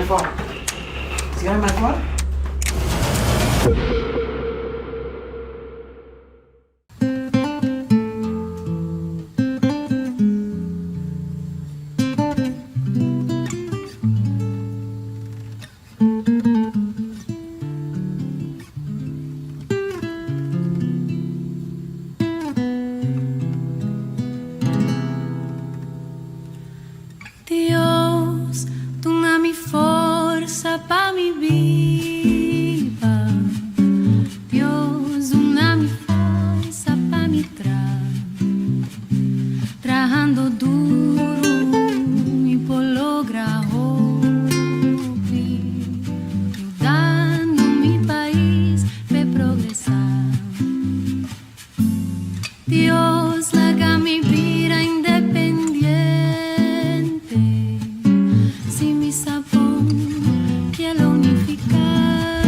po'. Si chiama Marco? Dios, tu dami força para mi viva. Dios, tu dami força para mi trabajando duro y por lograr ayudando mi país a progresar. Dios, haga mi vida independiente. Si mi sabón quiere unificar,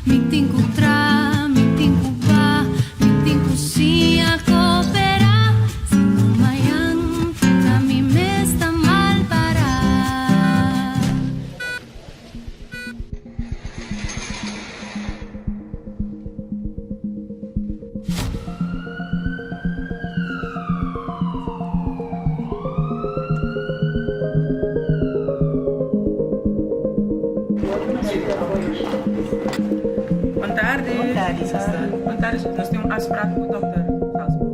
mi tinku tra, mi tinku pa, mi tinku si a cooperar. Si no mayan, a mí me está mal parar. Boa tarde. Boa tarde, Sastra. Boa tarde. Nós temos as pratas com o Dr. Salzman.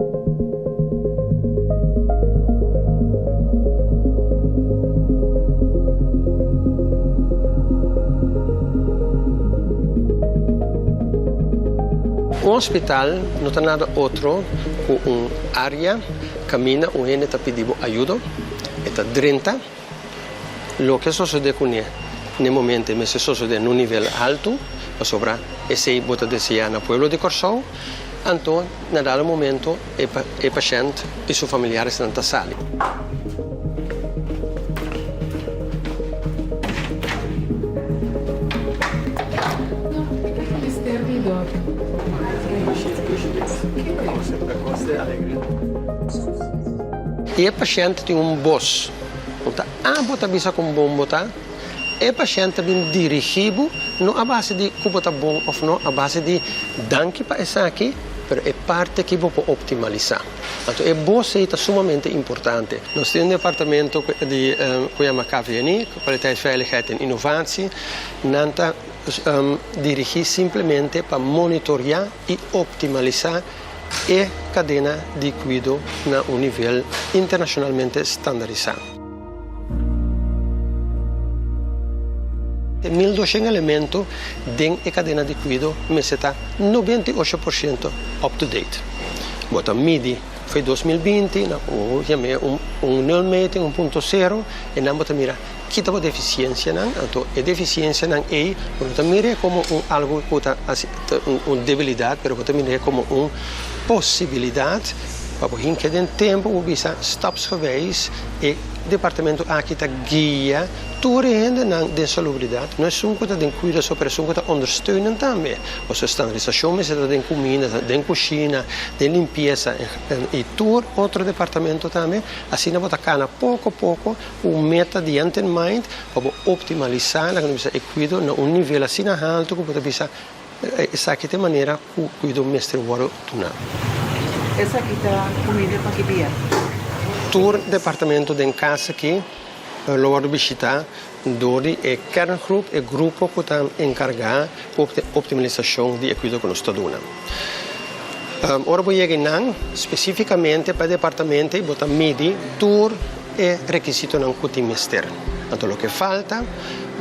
Um hospital não tem nada outro que uma área caminha o gente está pedindo ajuda, está drenta, o que sucede com ele, no momento, mas sucede num nível alto, sobre esse bota desejar no pueblo de Corsou, então, naquele momento, o paciente e seus familiares não estão sali. E o paciente tem voz. Bota bisa com bom botar. E o paciente vem dirigido não a base de que bota bom ou não, a base de danke para essa aqui, mas é parte que vou optimizar. Então, a voz é sumamente importante. Nós temos um departamento de chama KVNI, Kwaliteit, Veiligheid en Innovatie, nanta dirigir simplesmente para monitorar e optimizar a cadeia de cuidado a um nível internacionalmente standardizado. 1.200 elementos dentro da cadeia de cuidado, mas está 98% up-to-date. Bota MIDI foi 2020, chamei null meeting 1.0, e não bota mira que tipo de deficiência não, então a deficiência não é, bota mira como algo uma debilidade, mas bota mira como uma possibilidade. Para que den tempo we bisa stapsgewijs e departamento aqui está guia toda rende na de salubridade. Nós somos que den cuida sobre somos que ondersteunen também. Você standardização mas é den comida, den cozinha, den limpeza e todo outro departamento também. Assim nós bota cana pouco a pouco o meta de ante mind para optimizar na bisa e cuido na um nível assim alto que pode bisa essa aqui de maneira que cuido mestre waro tuna. Essa aqui tá comida para que dia? Tour departamento de casa aqui, logo visitar, dori é kerngrupo, é grupo que está encarregado de optimização de cuidado com o estaduna. Ora vou chegar especificamente para o departamento e botar MIDI, tour é requisito não que mestre. Então o que falta,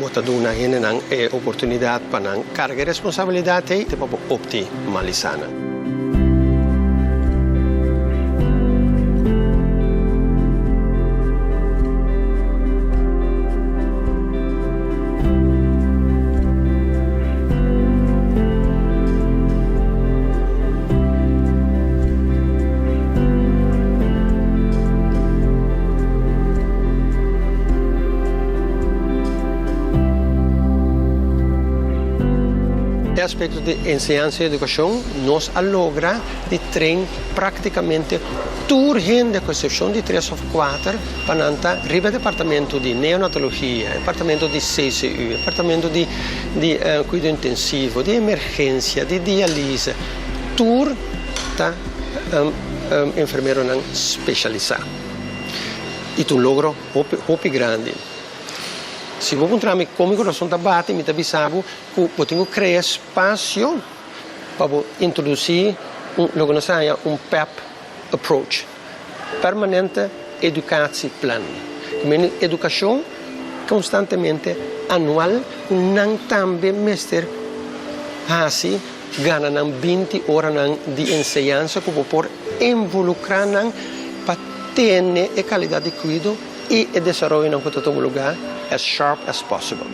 botar duna é oportunidade para carga de responsabilidade e para optimizar. aspecto de enseñanza y educación, nos logra de tren prácticamente toda gente, con excepción de 3 o 4, para arriba departamento de neonatología, departamento de CCU, departamento de cuidado intensivo, de emergencia, de diálise, toda enfermero especializado. E tu logro hopi grande. Se vou encontrar-me com o coração da bate, me avisava que eu tenho que criar espaço para introduzir um PEP approach, permanente educatie plan. Uma educação constantemente anual, não também mestre assim ganham 20 horas de enseñanza que vou por involucrar para ter a qualidade de cuidado e o desenvolvimento em todo lugar as sharp as possible.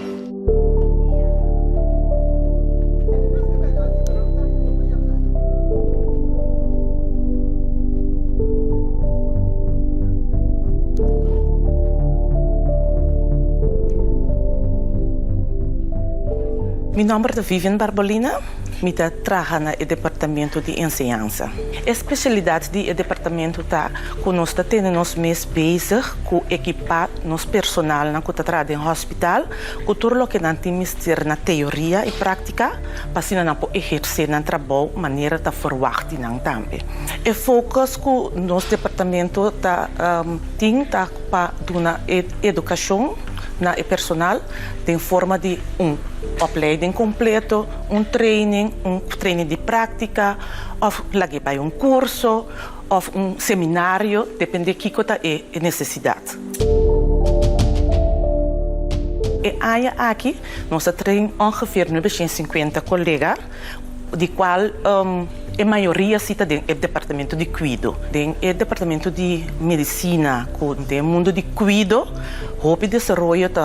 Meu nome é Vivian Barbolina, eu trabalho no departamento de enseñanza. A especialidade do departamento está que nós temos mais bezig com equipar nosso personal que trabalha no hospital, com tudo o que nós temos na teoria e prática, para que nós possamos exercer no trabalho de maneira que verwacht também. O foco que nosso departamento tem para dar educação na personal em forma de opleiding completo, training de prática, ou para curso, ou seminário, depende de que é a necessidade. E aí aqui, nós temos ongeveer 950 colegas, de qual a maioria cita no departamento de cuidado. No departamento de medicina, no mundo de cuidado, o desenvolvimento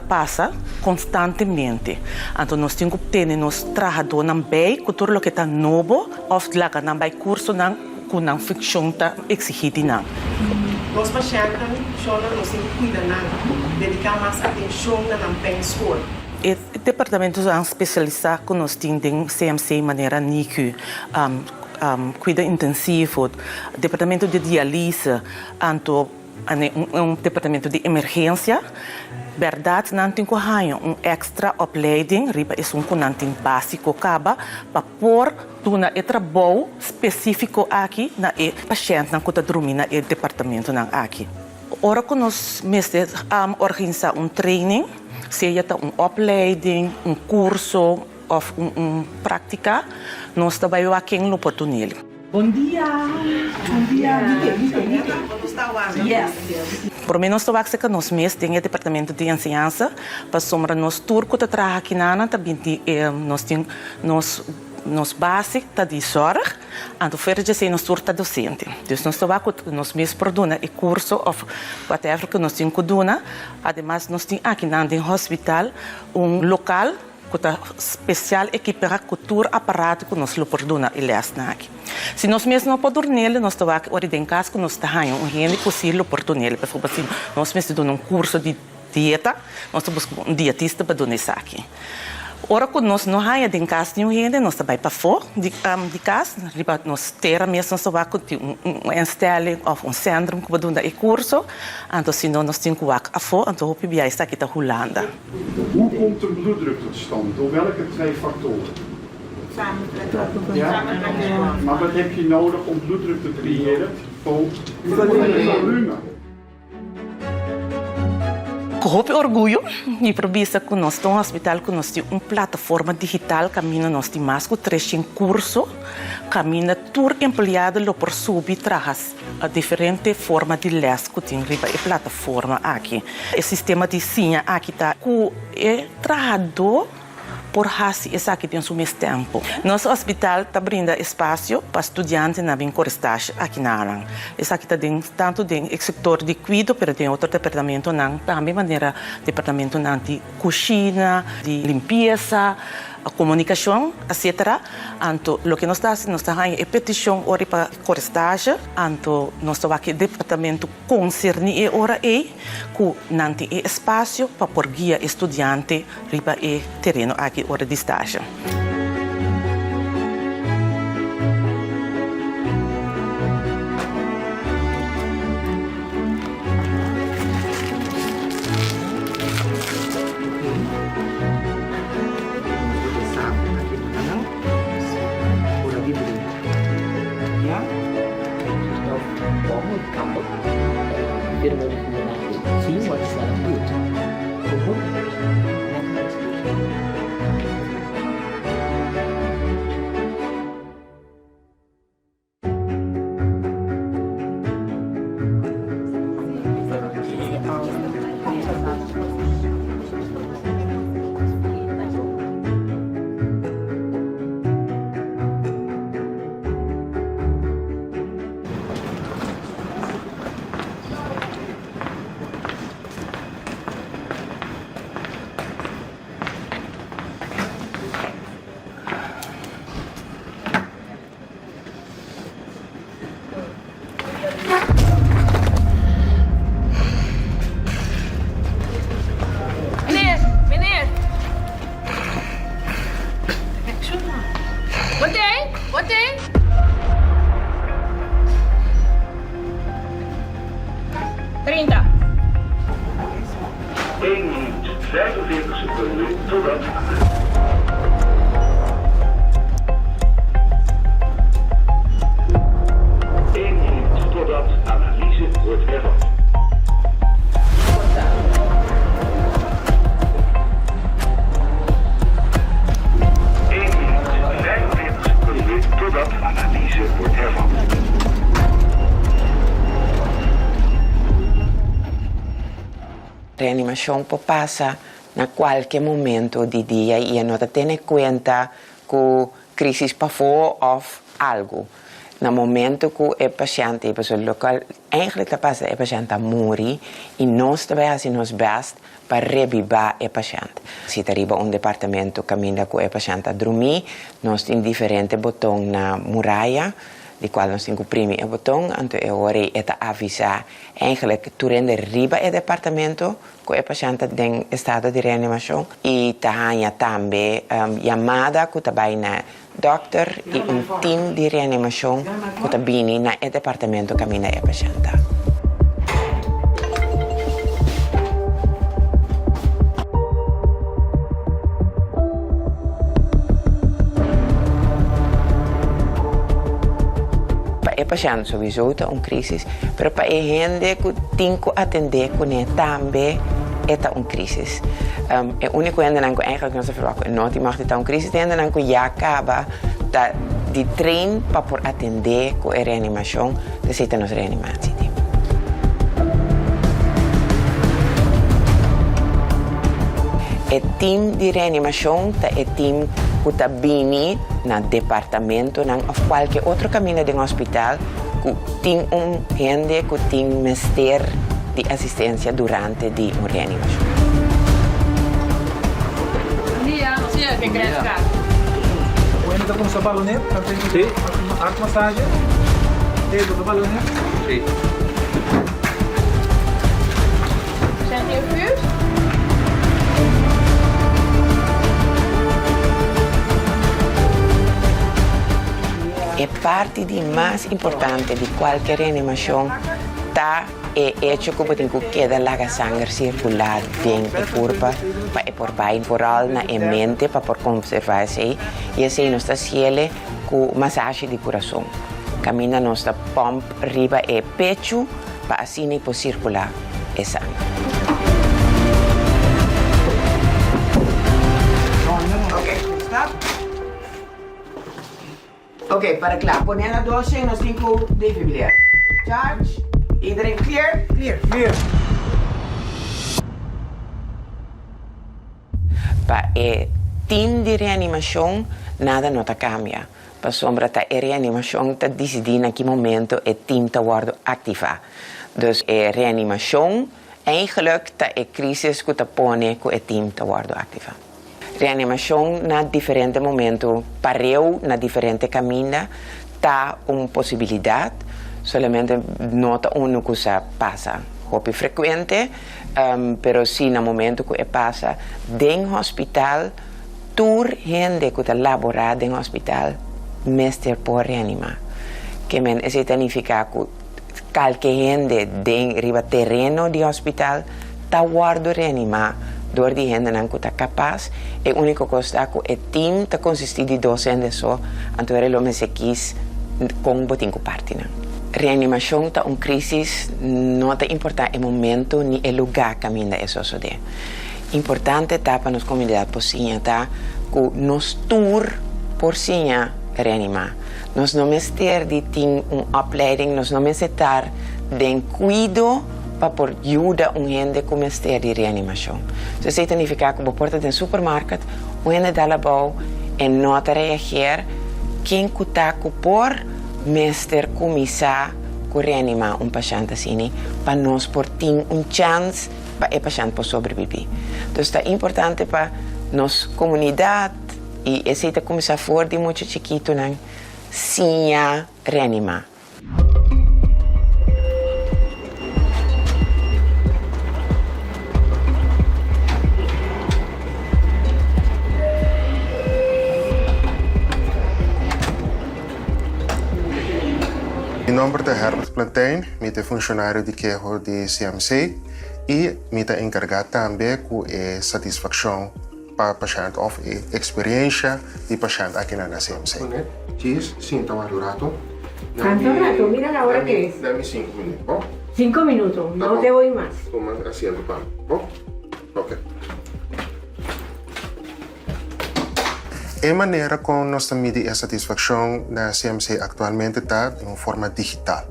passa constantemente. Então, nós temos que ter nos trabalhadores bem, com tudo o que está novo, ou laga não vai curso com não ficção está exigido não. Os pacientes nós temos que cuidar, dedicar mais atenção na escola. O departamento especializado que nós temos em CMC de maneira NICU, cuidado intensivo, departamento de diálise, departamento de emergência. Verdade, não tem que extra opleiding, riba é que básico acaba para pôr um trabalho específico aqui na paciente que está dormindo no departamento aqui. Ora que nós organizamos training, seja opleiding, curso ou prática, nós trabalhamos aqui em oportunidade. Bom dia! Bom dia! Yes! Por mim, nós trabalhamos que nós mesmos temos o departamento de enseñanza, para sombra nós turco que trabalha aqui também nós temos nos base está de zorg, en de verder zijn ons soort docente. Dus nós trabalhamos nós mesmos produzimos o curso ou whatever que nós temos que fazer. Además, nós temos aqui no hospital local que está especial equipado com todo aparato que nós produzimos e lemos aqui. Se nós mesmos não podemos nele, nós trabalhamos em casa que nós temos gente possível por nele. Por exemplo, se nós mesmos damos curso de dieta, nós buscamos dietista para dar isso aqui. Ora, quando nós não temos em casa nenhum gente, nós trabalhamos para fora de casa, nós temos mesmo nós trabalhamos com instelling ou centro que vai dar o curso, então senão nós temos que ir a fora, então o PBI está aqui na Holanda. Hoe komt de bloeddruk tot stand? Door welke 2 factoren? Ja? Maar wat heb je nodig om bloeddruk te creëren? Volume. Com orgulho e provisa que nós temos um hospital que nós temos uma plataforma digital caminho nós temos mais que 300 cursos caminho todo empregado por subir traz a diferente forma de les que tem riba a plataforma aqui o sistema de senha aqui está com é trabalhador por hasi essa aqui tem o mesmo tempo. Nosso hospital está brindando espaço para estudantes na bem estágio aqui na Aran. Essa aqui está tanto dentro do setor de cuidado, mas tem outro departamento não, também maneira departamento não de cozinha, de limpeza, comunicação, etc. Então, o que nós estamos é petição para o estágio. Então, nós estamos aqui departamento concerne e ora que não tem espaço para por guia estudante riba e terreno aqui hora de estágio. het kapot. Firma regeneratie zien wat het zelf doet. Gewoon. Meneer! Wat deed? 30. 1 minuut 45 seconden totdat. 1 minuut totdat analyse wordt hervat. Totdat analyse wordt hervat. Reanimación pasa en cualquier momento del día y no te tiene cuenta que crisis pasó o algo. En el momento que el paciente, lo que eigenlijk pasa, el paciente muere y nos hacemos best para revivir el paciente. Si te arriba un departamento camina con el paciente a dormir, nos tiene diferentes botones en la muralla, de cual nos comprime el botón, entonces ahora está avisa eigenlijk tú rende arriba el departamento con el paciente en estado de reanimación y te también llamada que está en doctor y un team de reanimación que está en el departamento camina el paciente. El paciente sowieso está en crisis, pero para la gente que tiene que atender con él también está en crisis. El único gente que eigenlijk no se verwacht no die mag estar en crisis, el gente que ya acaba de train para por atender con la reanimación, de zitten nos reanimatie. El team de reanimación es el team que está bien en el departamento o cualquier otro camino del hospital que tiene un gente que tiene mister de asistencia durante la reanimación. Sí, que crezca. ¿Pueden estar con su baloneta? Sí. ¿Arte masaje? Sí, con su baloneta? Sí. Zijn die vuur? La parte más importante de cualquier reanimación está el hecho que queda la sangre circular dentro del cuerpo para probar vooral na en mente para conservarse y así nos hace con masaje de corazón. Camina nuestra pump arriba el pecho para así no circular la sangre. Oké, para klaar. Poner la doosje en nos tengo defibrilar. Charge. Iedereen clear? Clear. Clear. Para el team de reanimación, nada no cambia. Para sombra la reanimación está decidida en qué momento el team está activa. Dus la reanimación, eigenlijk está la crisis que pone que el team está activa. Reanimación en diferentes momentos, pareo en diferentes caminos, está una posibilidad, solamente no está una cosa pasa. Hopi frecuente, pero sí en el momento que pasa, en el hospital, toda gente que está laborando en el hospital, mester por reanimar. Que eso significa que cualquier gente en el terreno del hospital está guardando reanimar. Door die gente que está capaz, el único cosa que el team está consistido de 2 gente só, entonces lo me se quis con botinco partina. reanimação tá crisis não te importa o momento nem o lugar que ainda é suceder. Importante tá para nossa comunidade pocinha tá que nos tour porcinha reanimar. Nós não ter de ter opleiding, nós não estar de cuido para por ajuda gente como ter de reanimação. Isso significa que porta de supermercado, gente dá la boa e não te reagir, quem está por mestre começar a reanimar paciente assim, para nós por ter chance para o paciente possa sobreviver. Então, é importante para nossa comunidade e esse começar a for de muito chiquito, sim, reanimar. Mi nombre es Herbert Plantain, soy funcionario de quejo de CMC y me encargado también con satisfacción para el paciente o experiencia del paciente aquí en la CMC. Cheese, sienta un rato. ¿Cuánto rato? Mira la hora que es. Dame 5 minutos. 5 minutos, no te voy más. Toma haciendo pan. Ok. De manera como nos mide a satisfacción la CMC actualmente está en forma digital.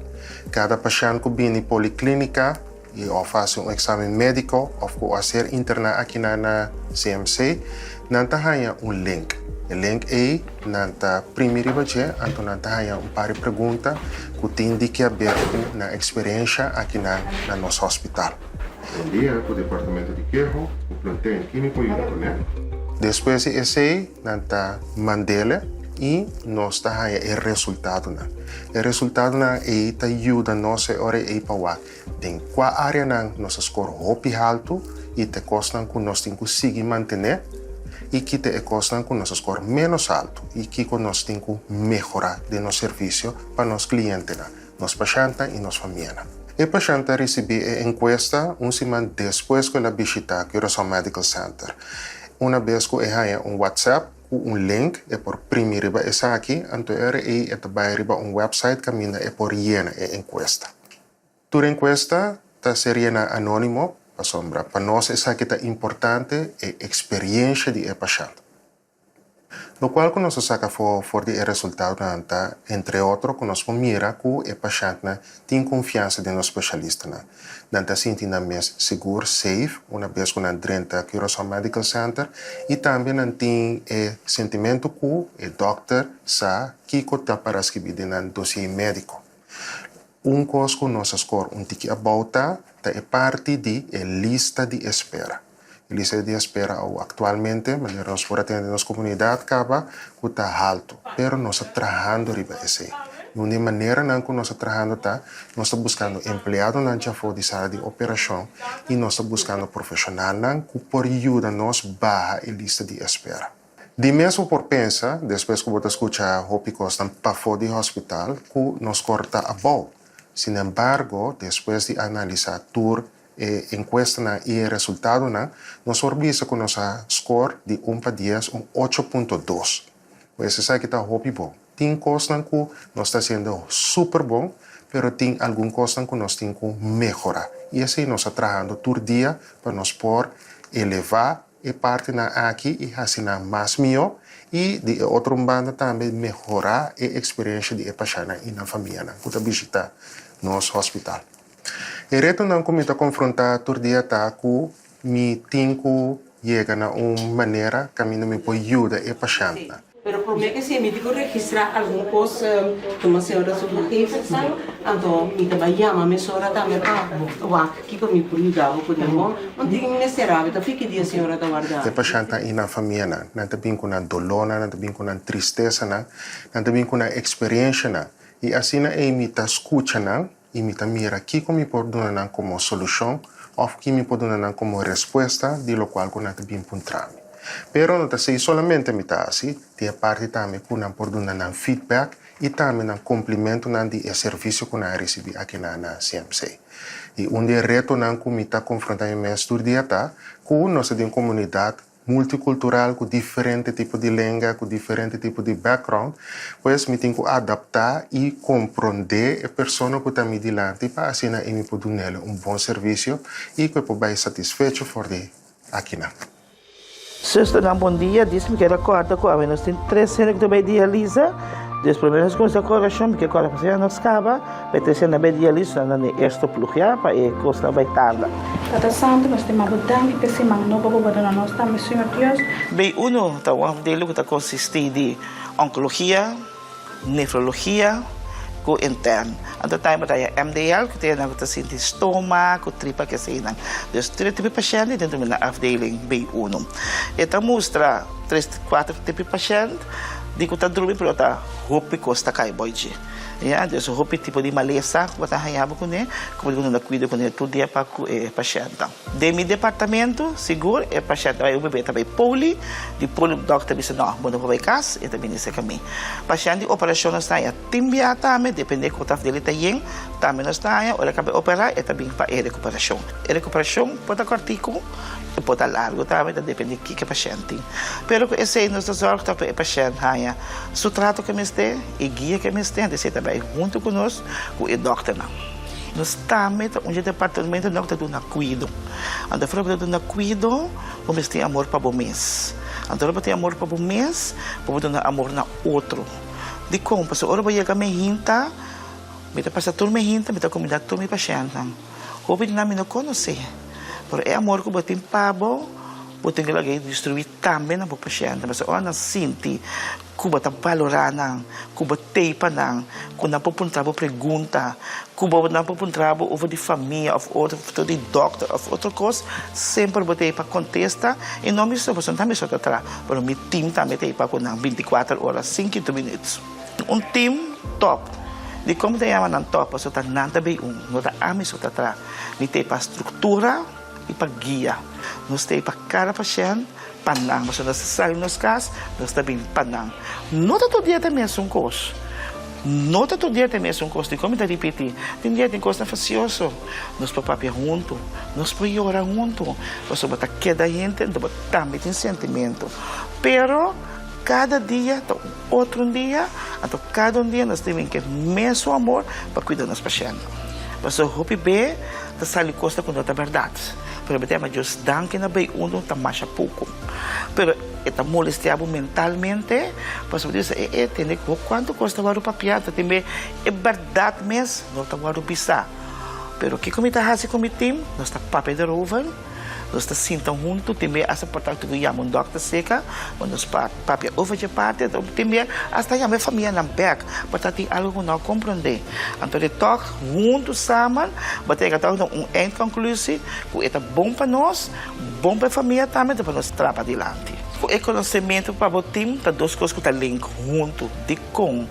Cada paciente que viene a la policlínica y hace un examen médico o hacer interna aquí en la CMC, hay un link. El link es la primera vez, entonces hay un par de preguntas que te indican la experiencia aquí en nuestro hospital. Buen día, el departamento de quejo, un plantel químico y un Después de ese, nanta mandele y nos da el resultado. El resultado te ayuda a nosotros a en cuál área nos score hopi alto y te costan que nos conseguir mantener y que te costan que nos score menos alto y que nos mejorar de nuestro servicio para los clientes, los pacientes y las familias. El paciente recibe encuesta un semana después de la visita a Curaçao Medical Center. Una vez que hay un WhatsApp, un link, es por primero es aquí, entonces es un website que es por llena la encuesta. Tu encuesta sería anónimo, para nosotros es importante la experiencia del paciente. Lo cual que nos saca for el resultado, entre otros, que nos mira que el paciente tiene confianza en los especialistas. Se siente más seguro, safe, una vez que entra a Curaçao Medical Center, y también tiene el sentimiento que el doctor sabe que está para escribir en el dossier médico. Un cosa que nos score un tiki abauta es parte de la lista de espera. La lista de espera actualmente, nos por atender nuestra comunidad, acaba que está alto, pero no está trabajando arriba ese. De una manera en que nos está trabajando, nos está buscando empleados en la sala de operación y nos está buscando profesionales que por ayuda nos baja la lista de espera. De mesmo por pensar, después que você escucha Hopi Costa para fora do hospital, que nos corta a boa. Sin embargo, después de analizar toda encuesta y el resultado, nos orgullosa con nuestra score de 1 para 10, un 8.2. Pues es que está Hopi bom. Tem cosas que nos está haciendo súper bom, pero tem algunas cosas que nos tienen que mejorar. Y así nos está trabajando todo el día para nos poder elevar a parte aquí y hacer más mío. Y de otra banda también mejorar la experiencia de la paciente y la familia que visita nuestro hospital. El reto que me confrontar todo el día es que me tengo que llegar a una manera que me puede ayudar al paciente. Pero por mí que si me digo registrar alguna cosa que me sea hora sobre que pensar, entonces me te llama me sora también para que me puede ayudar con el bom, no tengo necesidad de ficar dia senhora da guardar. El paciente y la familia, no también con una dolor, no también con una tristeza, no también con una experiencia, y así na me te escucha y me te mira aquí me puede dar como solución o que me puede dar como respuesta de lo cual con también puntrami. Pero no sei solamente me está así, tiene parte también que nos puede dar feedback y también un complemento del servicio que nos recibe aquí en la CMC. Y un reto que me está confrontando en este día es que nosotros en comunidad multicultural, com diferente tipo de língua, com diferente tipo de background, pois me tenho que adaptar e compreender a pessoa que está me dilante para assim eu poder dar bom serviço e que eu possa satisfeito por de aqui na. Zuster, bom dia. Disse-me que era quarta com a nós temos 3 cenas que também dialisa. Depois nós começamos a coração, porque a coração não acaba. Vai ter cena bem dialisa na esta plugia para e costa vai tarda. Tata Santo, nós temos abundante que se mangou para poder nós também, Senhor Deus. Bem, tá um dele que consiste de oncologia, nefrologia, com interno. Então, time tayo MDL, que tayo na sin de estômago, tripa que se nang. Dus, 3 tipos de paciente dentro da afdeling B1. Ito mostra 3-4 tipos de paciente, di ko ta drumi pero ta hopi costa kay boyji. Yeah, dus hopi tipo de malesa, ko ta hayabo ko ne, ko na cuido ko ne todo dia para ko paciente. De mi departamento, seguro é paciente vai ubebe também poli, de poli doctor disse não, bom vai cas, e também nesse caminho. Paciente operação está aí, timbia também, depende ko ta dele tayen, também está aí, ora cabe operar e também para recuperação. Recuperação pode cortico e pode largo também, depende que paciente. Pero que esse nos sorte para o paciente aí, o trato que me este e guia que me este, desse também junto conosco, com o doctor não. Nós estamos onde o departamento não está dando cuidado. Então, fora que dando cuidado, vamos ter amor para o mês. Então, vamos ter amor para o mês, vamos dar amor na outro. De como, porque ora vai chegar me hinta, me tá passando tudo me hinta, me tá comida tudo me paciente. Houve não me não conhecer. Por é amor que botem pabo, botem que lagi destruir também na paciente. Mas ora não sente kuba ta valorana, kuba teipa nang, kung napupuntrabo pergunta, kuba napupuntrabo over de família, of outro de doctor, of outra coisa, sempre botei para contesta, e não me soube, não me soube atrás, mas meu time também tem para com 24 horas, 5 minutos. Team top. De como te chama top, só tá nada bem não tá a mim só tá atrás, me tem para estrutura e para guia, nos tem para cada paciente. Panang, mas nós saímos nos casos, nós também panang. Não todo dia tem mesmo coisa. Não todo dia tem mesmo coisa. De como está repetir, tem dia tem coisa facioso. Nós papapia junto, nós priora junto. Você bota cada gente, também tem sentimento. Pero cada dia, outro dia, então cada dia nós temos que mesmo amor para cuidar dos pacientes. Você hope bem, tá sali costa com outra verdade. Pero betul majus dan kena baik untuk tamasha pouco. Pero eta molestiabo mentalmente, pas você tem quanto custa o papiata, tem é verdade mesmo, não tá o bisa. Pero que como tá hasi com o time, nós tá papel de rover, nós tá sintam junto, tem essa portanto que chamam doctor seca, quando nós papel over de parte, tem hasta já minha família na back, portanto tem algo não compreender. Então de toque junto saman, bater que então end conclusive, que é bom para nós, bom para a família também, para nós trabalhar adiante. O conhecimento para o time, tá duas coisas que tá link junto de com,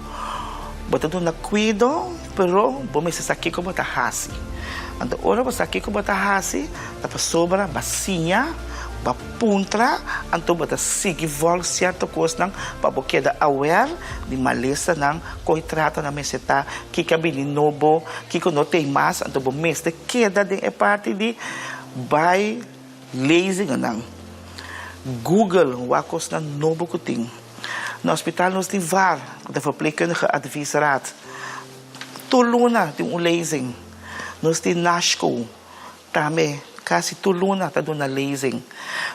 botando na cuido, pero vamos estar aqui como tá hasi. Então, ora você aqui como tá hasi, tá para sobra, basinha, ba puntra, então bota seguir vol certa coisa não, para você da aware de malesa não, contrato na meseta, que cabine novo, que não tem mais, então o mês de queda de parte de by lazy não. Google, o acos na novo que tem. No hospital nós tem VAR, de verpleegkundige adviesraad. Tuluna tem lezing. Nós tem NASCO, também. Kasi tuluna ta doon na lezing.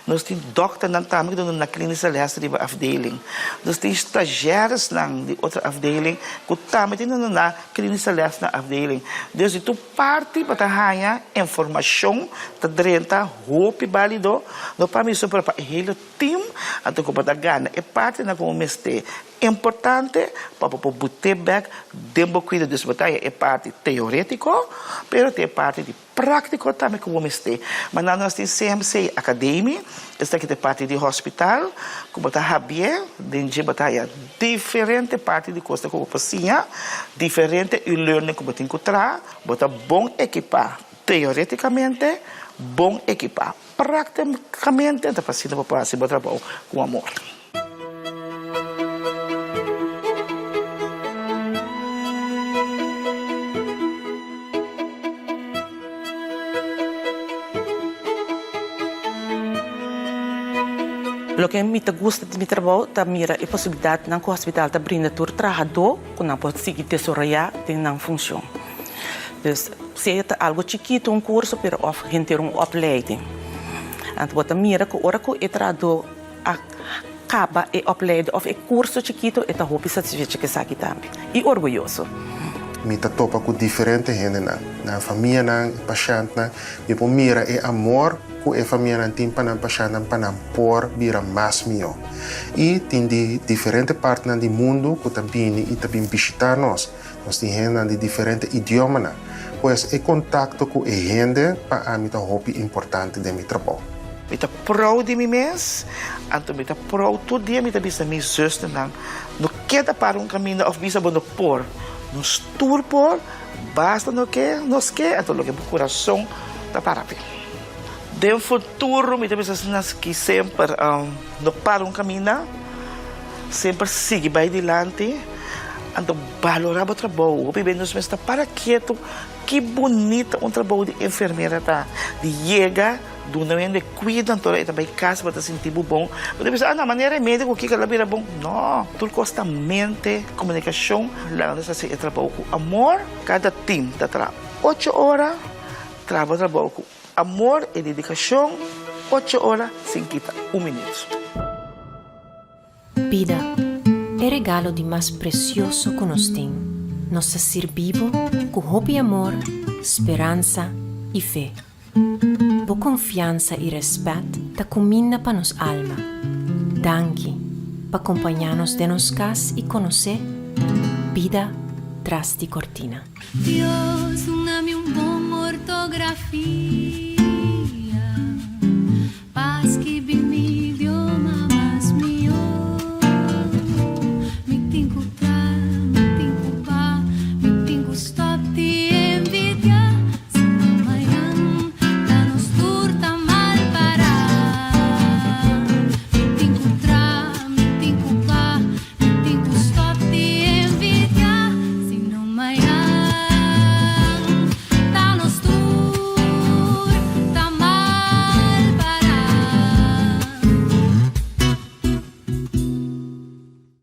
Nós tem dokter ng tamig doon na klinische les de afdeling. Nós tem stagiários ng de outra afdeling, que também tem doon na klinische les na afdeling. Dus itu parte para hanya informação ta drenta hope válido no permisso para hele team ato ko patagana e parte na como meste importante para botar back dembo cuida dos batalha é parte teórico, pero tem parte de prático também como meste. Mas nós temos CMC Academy, esta aqui é parte de hospital, como está Javier, de batalha diferente parte de coisa como paciência, diferente e learning como tem que encontrar, botar bom equipar teoreticamente, bom equipar praticamente, está fazendo para fazer o trabalho com amor. Lo que me gusta de mi trabalho é mira a possibilidade na que o hospital tá brinda todo trabalhador que não pode seguir desarrollar tem não funciona. Dus se é algo chiquito um curso pero of gente uma opleiding. Então bota mira que ora que o trabalhador acaba a opleiding of a curso chiquito é tá roupa satisfeito que sabe também e orgulhoso. Me topa com diferente gente na família na paciente na me po mira e amor com a família na timpa na paciente para por vira mais mio e tem de diferente parte do mundo que também visitar nós tem gente de diferente idioma na pois é contato com a gente para mim tá roupa importante de meu trabalho. Me tá proud de mim mesmo, então me tá proud todo dia me tá bisa minha zuster não queda para caminho of bisa bono por nos turpor, basta no que, nos que, então lo que o coração está para ver. De futuro, me deve ser que sempre não para caminho, sempre sigue vai adiante, então valorar o trabalho. O bebê nos está para quieto, que bonito trabalho de enfermeira tá, de chega do não de cuida, então ele também casa para se sentir bom. Você pensa, na maneira médico que ela vira bom. Não, tudo custa mente, comunicação, lá nós assim trabalho com amor, cada time tá 8 horas, trabalho com amor e dedicação, 8 horas sem quitar 1 minuto. Vida é o regalo de mais precioso que nós temos. Nós ser vivo com hope e amor, esperança e fé. Bo confiança e respeito da cammina para nos alma. Danke para acompanhar-nos de nos cas e conhecer vida tras de cortina. Dios, dame un bom ortografía.